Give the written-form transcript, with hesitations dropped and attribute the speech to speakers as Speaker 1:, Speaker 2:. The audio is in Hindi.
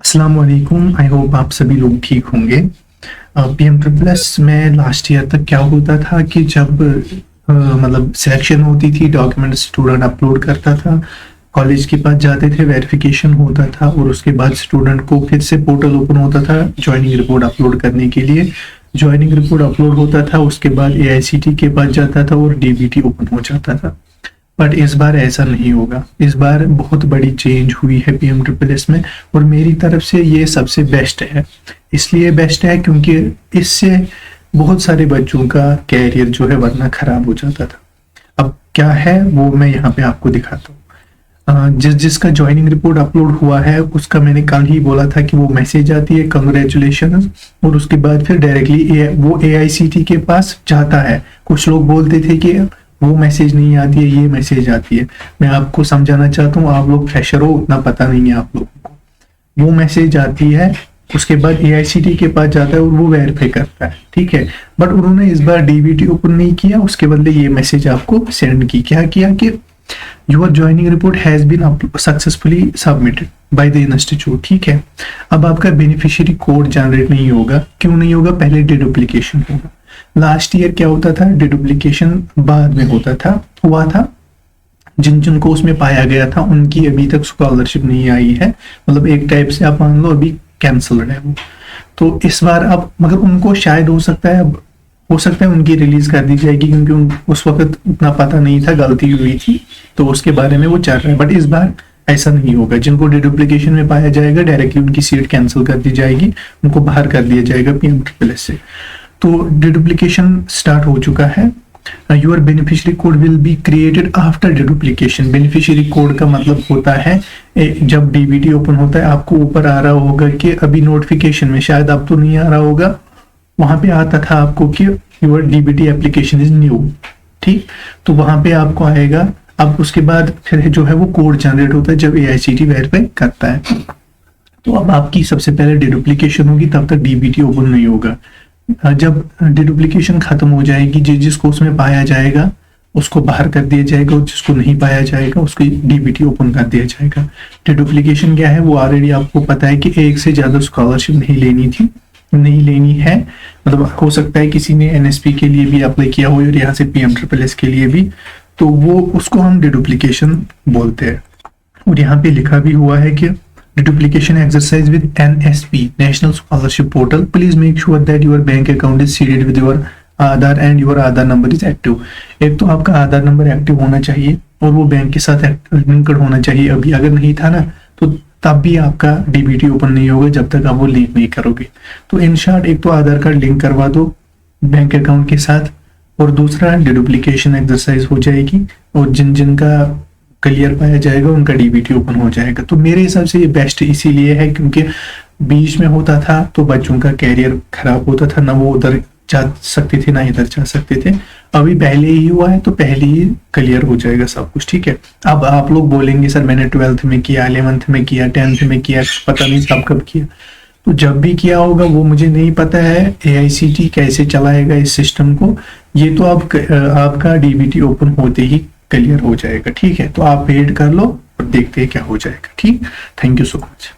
Speaker 1: अस्सलाम वालेकुम। आई होप आप सभी लोग ठीक होंगे। पीएम ट्रिपल एस में लास्ट ईयर तक क्या होता था कि जब मतलब सिलेक्शन होती थी, डॉक्यूमेंट स्टूडेंट अपलोड करता था, कॉलेज के पास जाते थे, वेरिफिकेशन होता था और उसके बाद स्टूडेंट को फिर से पोर्टल ओपन होता था ज्वाइनिंग रिपोर्ट अपलोड करने के लिए। ज्वाइनिंग रिपोर्ट अपलोड होता था, उसके बाद एआईसीटी के पास जाता था और डीबीटी ओपन हो जाता था। बट इस बार ऐसा नहीं होगा। इस बार बहुत बड़ी चेंज हुई है पीएम ट्रिपल एस में और मेरी तरफ से ये सबसे बेस्ट है। इसलिए बेस्ट है क्योंकि इससे बहुत सारे बच्चों का कैरियर जो है वरना खराब हो जाता था। अब क्या है वो मैं यहाँ पे आपको दिखाता हूँ। जिसका ज्वाइनिंग रिपोर्ट अपलोड हुआ है उसका मैंने कल ही बोला था कि वो मैसेज आती है कंग्रेचुलेशन, और उसके बाद फिर डायरेक्टली वो एआईसीटी के पास जाता है। कुछ लोग बोलते थे कि वो मैसेज नहीं आती है, ये मैसेज आती है। मैं आपको समझाना चाहता हूँ, आप लोग फ्रेशर हो, उतना पता नहीं है आप लोगों को। वो मैसेज आती है, उसके बाद एआईसीटी के पास जाता है और वो वेरीफाई करता है, ठीक है। बट उन्होंने इस बार डीबीटी ओपन नहीं किया, उसके बदले ये मैसेज आपको सेंड की। क्या किया कि your joining report has been successfully submitted by the institute, ठीक है। अब आपका बेनिफिशियरी कोड जनरेट नहीं होगा। क्यों नहीं होगा? पहले डिडुप्लीकेशन होगा। लास्ट ईयर क्या होता था? डिडुप्लीकेशन बाद में हुआ था। जिन जिन को उसमें पाया गया था उनकी अभी तक स्कॉलरशिप नहीं आई है, मतलब एक टाइप से आप मान लो अभी कैंसल्ड है वो। तो इस बार अब मगर उनको शायद हो सकता है उनकी रिलीज कर दी जाएगी, क्योंकि उस वक्त उतना पता नहीं था, गलती हुई थी, तो उसके बारे में वो चल रहा है। बट इस बार ऐसा नहीं होगा। जिनको डिडुप्लीकेशन में पाया जाएगा डायरेक्टली उनकी सीट कैंसिल कर दी जाएगी, उनको बाहर कर दिया जाएगा पीएम ट्रिपल एस से। तो डिडुप्लीकेशन स्टार्ट हो चुका है। Your beneficiary code will be created after deduplication. Beneficiary code का मतलब होता है जब डीबीटी ओपन होता है आपको ऊपर आ रहा होगा कि अभी नोटिफिकेशन में, शायद अब तो नहीं आ रहा होगा, वहां पे आता था आपको कि your DBT application is new, ठीक। तो वहां पे आपको आएगा। अब उसके बाद फिर जो है वो कोड जनरेट होता है जब एआईसीटी वेरीफाई करता है। तो अब आपकी सबसे पहले डिडुप्लीकेशन होगी, तब तक डीबीटी ओपन नहीं होगा। जब डिडुप्लीकेशन खत्म हो जाएगी, जिसको उसमें पाया जाएगा उसको बाहर कर दिया जाएगा और जिसको नहीं पाया जाएगा उसको डीबीटी ओपन कर दिया जाएगा। डिडुप्लीकेशन क्या है वो ऑलरेडी आपको पता है कि एक से ज्यादा स्कॉलरशिप नहीं लेनी है। मतलब हो सकता है किसी ने एनएसपी के लिए भी अप्लाई किया हो और यहाँ से पीएम ट्रिपल एस के लिए भी, तो वो उसको हम डिडुप्लीकेशन बोलते हैं। और यहाँ पे लिखा भी हुआ है कि duplication exercise with NSP National Scholarship Portal. Please make sure that your bank account is seeded with your Aadhaar and your Aadhaar number is active. एक तो आपका आधार नंबर एक्टिव होना चाहिए और वो बैंक के साथ लिंक्ड होना चाहिए। अभी अगर नहीं था ना तो तब भी आपका डीबीटी ओपन नहीं होगा जब तक आप वो लिंक नहीं करोगे। तो इन शॉर्ट एक तो आधार कार्ड लिंक करवा दो बैंक अकाउंट के साथ, और दूसरा डिडुप्लीकेशन एक्सरसाइज हो जाएगी और जिन का क्लियर पाया जाएगा उनका डीबीटी ओपन हो जाएगा। तो मेरे हिसाब से ये बेस्ट इसीलिए है क्योंकि बीच में होता था तो बच्चों का कैरियर खराब होता था, ना वो उधर जा सकते थे ना इधर जा सकते थे। अभी पहले ही हुआ है तो पहले ही क्लियर हो जाएगा सब कुछ, ठीक है। अब आप लोग बोलेंगे सर मैंने 12th में किया, 11th में किया, 10th में किया, पता नहीं कब किया। तो जब भी किया होगा वो मुझे नहीं पता है एआईसीटी कैसे चलाएगा इस सिस्टम को। ये तो आपका डीबीटी ओपन होते ही क्लियर हो जाएगा, ठीक है। तो आप वेट कर लो और देखते हैं क्या हो जाएगा, ठीक। Thank you so much.